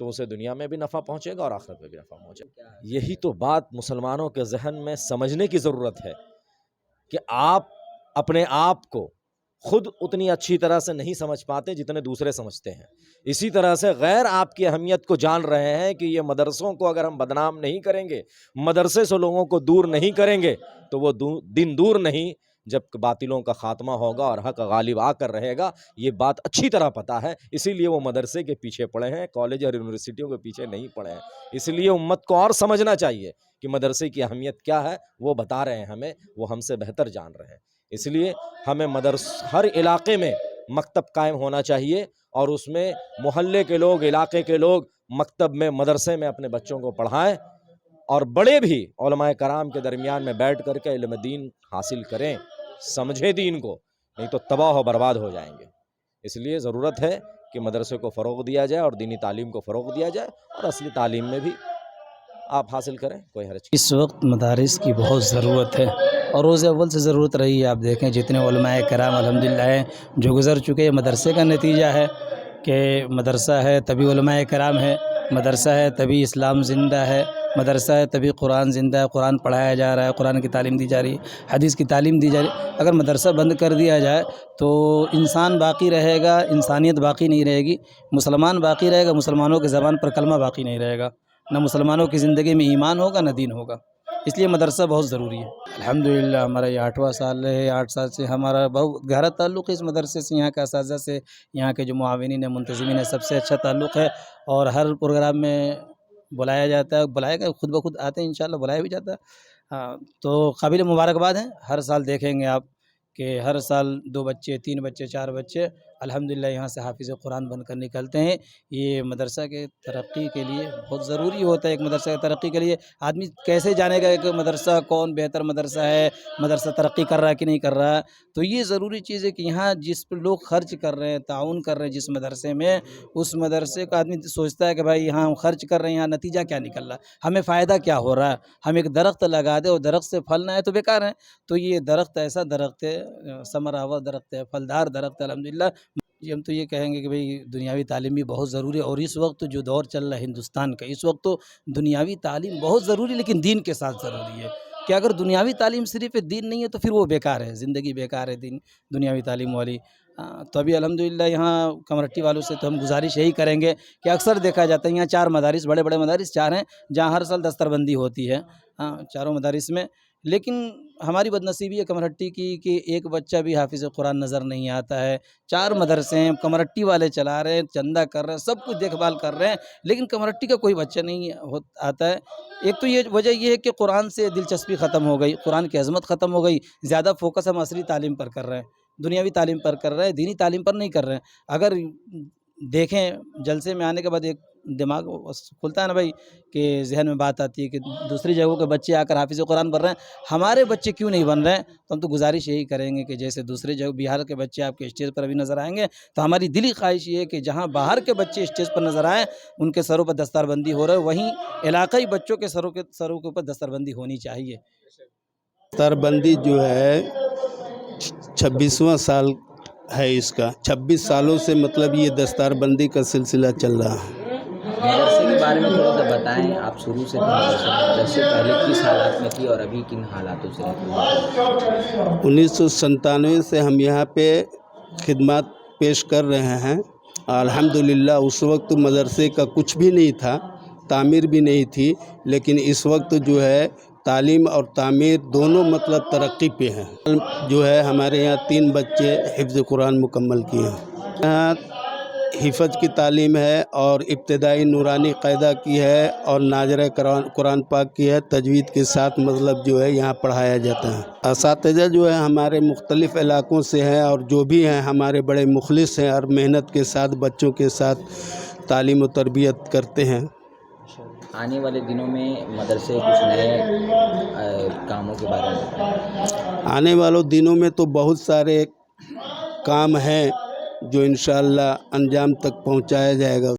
تو اسے دنیا میں بھی نفع پہنچے گا اور آخرت میں بھی نفع پہنچے گا۔ یہی تو بات مسلمانوں کے ذہن میں سمجھنے کی ضرورت ہے کہ آپ اپنے آپ کو خود اتنی اچھی طرح سے نہیں سمجھ پاتے جتنے دوسرے سمجھتے ہیں، اسی طرح سے غیر آپ کی اہمیت کو جان رہے ہیں کہ یہ مدرسوں کو اگر ہم بدنام نہیں کریں گے، مدرسے سے لوگوں کو دور نہیں کریں گے تو وہ دن دور نہیں جب باطلوں کا خاتمہ ہوگا اور حق غالب آ کر رہے گا۔ یہ بات اچھی طرح پتہ ہے، اسی لیے وہ مدرسے کے پیچھے پڑے ہیں، کالج اور یونیورسٹیوں کے پیچھے نہیں پڑے ہیں۔ اس لیے امت کو اور سمجھنا چاہیے کہ مدرسے کی اہمیت کیا ہے، وہ بتا رہے ہیں ہمیں، وہ ہم سے بہتر جان رہے ہیں۔ اس لیے ہمیں ہر علاقے میں مکتب قائم ہونا چاہیے اور اس میں محلے کے لوگ، علاقے کے لوگ مکتب میں، مدرسے میں اپنے بچوں کو پڑھائیں، اور بڑے بھی علماء کرام کے درمیان میں بیٹھ کر کے علم دین حاصل کریں، سمجھے دین کو، نہیں تو تباہ و برباد ہو جائیں گے۔ اس لیے ضرورت ہے کہ مدرسے کو فروغ دیا جائے اور دینی تعلیم کو فروغ دیا جائے، اور اصلی تعلیم میں بھی آپ حاصل کریں، کوئی حرج نہیں۔ اس وقت مدارس کی بہت ضرورت ہے اور روز اول سے ضرورت رہی ہے۔ آپ دیکھیں جتنے علماء کرام الحمدللہ ہیں جو گزر چکے، مدرسے کا نتیجہ ہے کہ مدرسہ ہے تبھی علماء کرام ہے، مدرسہ ہے تبھی اسلام زندہ ہے، مدرسہ ہے تبھی قرآن زندہ ہے، قرآن پڑھایا جا رہا ہے، قرآن کی تعلیم دی جا رہی ہے، حدیث کی تعلیم دی جا رہی ہے۔ اگر مدرسہ بند کر دیا جائے تو انسان باقی رہے گا، انسانیت باقی نہیں رہے گی، مسلمان باقی رہے گا، مسلمانوں کی زبان پر کلمہ باقی نہیں رہے گا، نہ مسلمانوں کی زندگی میں ایمان ہوگا نہ دین ہوگا۔ اس لیے مدرسہ بہت ضروری ہے۔ الحمدللہ ہمارا یہ 8واں سال ہے، 8 سال سے ہمارا بہت گہرا تعلق ہے اس مدرسے سے، یہاں کے اساتذہ سے، یہاں کے جو معاونین ہیں، منتظمین ہیں، سب سے اچھا تعلق ہے، اور ہر پروگرام میں بلایا جاتا ہے، بلائے گا خود بخود آتے ہیں، انشاءاللہ بلایا بھی جاتا ہے۔ ہاں، تو قابل مبارکباد ہیں۔ ہر سال دیکھیں گے آپ کہ ہر سال 2 بچے، 3 بچے، 4 بچے الحمدللہ یہاں سے حافظ قرآن بن کر نکلتے ہیں۔ یہ مدرسہ کے ترقی کے لیے بہت ضروری ہوتا ہے۔ ایک مدرسہ کی ترقی کے لیے آدمی کیسے جانے گا کہ مدرسہ کون بہتر مدرسہ ہے، مدرسہ ترقی کر رہا ہے کہ نہیں کر رہا ہے؟ تو یہ ضروری چیز ہے کہ یہاں جس پہ لوگ خرچ کر رہے ہیں، تعاون کر رہے ہیں جس مدرسے میں، اس مدرسے کا آدمی سوچتا ہے کہ بھائی یہاں ہم خرچ کر رہے ہیں، یہاں نتیجہ کیا نکل رہا ہے، ہمیں فائدہ کیا ہو رہا ہے۔ ہم ایک درخت لگا دیں اور درخت سے پھل نہ آئے تو بیکار ہے۔ تو یہ درخت ایسا درخت ہے، ثمر آور درخت ہے، پھلدار درخت ہے الحمدللہ۔ ہم تو یہ کہیں گے کہ بھئی دنیاوی تعلیم بھی بہت ضروری ہے، اور اس وقت جو دور چل رہا ہے ہندوستان کا، اس وقت تو دنیاوی تعلیم بہت ضروری ہے، لیکن دین کے ساتھ ضروری ہے۔ کہ اگر دنیاوی تعلیم صرف دین نہیں ہے تو پھر وہ بیکار ہے، زندگی بیکار ہے دنیاوی تعلیم والی۔ تو ابھی الحمدللہ یہاں کمرٹی والوں سے تو ہم گزارش یہی کریں گے کہ اکثر دیکھا جاتا ہے یہاں 4 مدارس، بڑے بڑے مدارس 4 ہیں جہاں ہر سال دستربندی ہوتی ہے، چاروں مدارس میں، لیکن ہماری بدنصیبی ہے کمرہٹی کی کہ ایک بچہ بھی حافظ قرآن نظر نہیں آتا ہے۔ 4 مدرسے ہیں، کمرہٹی والے چلا رہے ہیں، چندہ کر رہے ہیں، سب کچھ دیکھ بھال کر رہے ہیں، لیکن کمرہٹی کا کوئی بچہ نہیں آتا ہے۔ ایک تو یہ وجہ یہ ہے کہ قرآن سے دلچسپی ختم ہو گئی، قرآن کی عظمت ختم ہو گئی، زیادہ فوکس ہم عصری تعلیم پر کر رہے ہیں، دنیاوی تعلیم پر کر رہے ہیں، دینی تعلیم پر نہیں کر رہے ہیں۔ اگر دیکھیں جلسے میں آنے کے بعد ایک دماغ کھلتا ہے نا بھائی، کہ ذہن میں بات آتی ہے کہ دوسری جگہوں کے بچے آ کر حافظ قرآن بن رہے ہیں، ہمارے بچے کیوں نہیں بن رہے ہیں؟ تو ہم تو گزارش یہی کریں گے کہ جیسے دوسرے جگہ بہار کے بچے آپ کے اسٹیج پر ابھی نظر آئیں گے، تو ہماری دلی خواہش یہ ہے کہ جہاں باہر کے بچے اسٹیج پر نظر آئیں، ان کے سروں پر دستار بندی ہو رہا ہے، وہیں علاقائی بچوں کے سروں کے اوپر دستار بندی ہونی چاہیے۔ دستار بندی جو ہے 26واں سال ہے اس کا، 26 سالوں سے مطلب یہ دستار بندی کا سلسلہ چل رہا ہے۔ مدرسے کے بارے میں تھوڑا سا بتائیں، آپ شروع سے مدرسے پہلے کس حالات میں تھی اور ابھی کن حالاتوں سے رہتی ہیں؟ 1997 سے ہم یہاں پہ خدمات پیش کر رہے ہیں۔ الحمدللہ اس وقت مدرسے کا کچھ بھی نہیں تھا، تعمیر بھی نہیں تھی، لیکن اس وقت جو ہے تعلیم اور تعمیر دونوں مطلب ترقی پہ ہیں۔ جو ہے ہمارے یہاں 3 بچے حفظ قرآن مکمل کیے ہیں۔ یہاں حفظ کی تعلیم ہے اور ابتدائی نورانی قاعدہ کی ہے اور ناظرہ قرآن پاک کی ہے، تجوید کے ساتھ مطلب جو ہے یہاں پڑھایا جاتا ہے۔ اساتذہ جو ہے ہمارے مختلف علاقوں سے ہیں اور جو بھی ہیں ہمارے بڑے مخلص ہیں اور محنت کے ساتھ بچوں کے ساتھ تعلیم و تربیت کرتے ہیں۔ آنے والے دنوں میں مدرسے کچھ نئے کاموں کے بارے میں بتائیں۔ آنے والوں دنوں میں تو بہت سارے کام ہیں جو انشاءاللہ انجام تک پہنچایا جائے گا۔